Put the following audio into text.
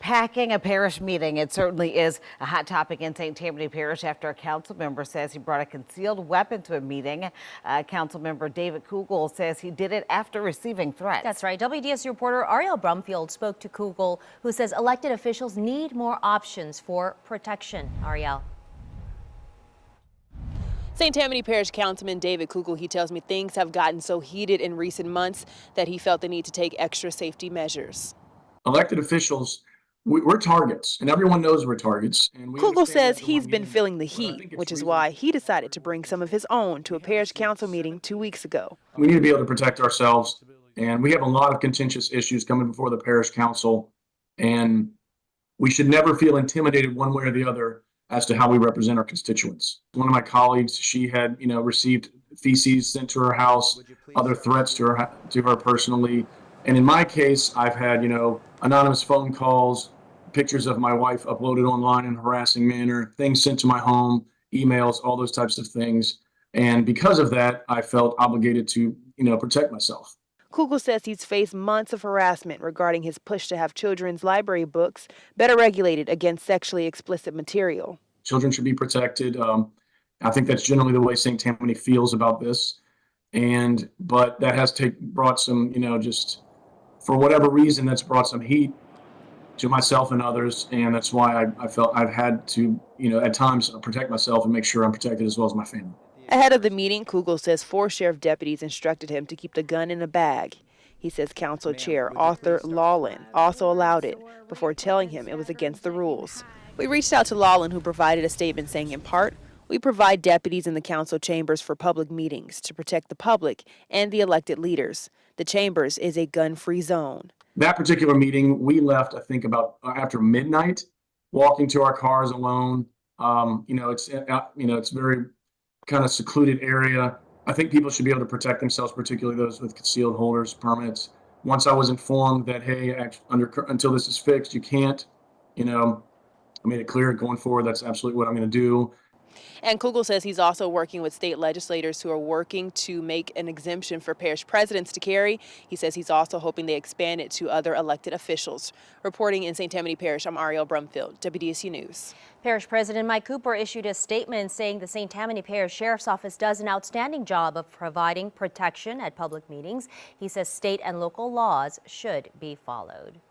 Hacking a parish meeting. It certainly is a hot topic in St. Tammany Parish after a council member says he brought a concealed weapon to a meeting. Council member David Kugel says he did it after receiving threats. That's right. WDSU reporter Ariel Brumfield spoke to Kugel, who says elected officials need more options for protection. Ariel. St. Tammany Parish Councilman David Kugel, he tells me things have gotten so heated in recent months that he felt the need to take extra safety measures. Elected officials, we're targets, and everyone knows we're targets. And Kugel says he's been feeling the heat, which is why he decided to bring some of his own to a parish council meeting 2 weeks ago. We need to be able to protect ourselves, and we have a lot of contentious issues coming before the parish council, and we should never feel intimidated one way or the other as to how we represent our constituents. One of my colleagues, she had, received feces sent to her house, other threats to her personally. And in my case, I've had, anonymous phone calls, pictures of my wife uploaded online in a harassing manner, things sent to my home, emails, all those types of things. And because of that, I felt obligated to, protect myself. Kugel says he's faced months of harassment regarding his push to have children's library books better regulated against sexually explicit material. Children should be protected. I think that's generally the way St. Tammany feels about this. But that has brought some, just for whatever reason, that's brought some heat to myself and others. And that's why I felt I've had to, at times protect myself and make sure I'm protected as well as my family. Ahead of the meeting, Kugel says 4 sheriff deputies instructed him to keep the gun in a bag. He says Council Chair Arthur Lawlin also allowed it before telling him it was against the rules. We reached out to Lawlin, who provided a statement saying, in part, we provide deputies in the council chambers for public meetings to protect the public and the elected leaders. The chambers is a gun-free zone. That particular meeting, we left, I think, about after midnight, walking to our cars alone. It's very kind of secluded area. I think people should be able to protect themselves, particularly those with concealed holders permits. Once I was informed that, hey, until this is fixed, you can't, I made it clear going forward, that's absolutely what I'm going to do. And Kugel says he's also working with state legislators who are working to make an exemption for parish presidents to carry. He says he's also hoping they expand it to other elected officials. Reporting in St. Tammany Parish, I'm Ariel Brumfield, WDSU News. Parish President Mike Cooper issued a statement saying the St. Tammany Parish Sheriff's Office does an outstanding job of providing protection at public meetings. He says state and local laws should be followed.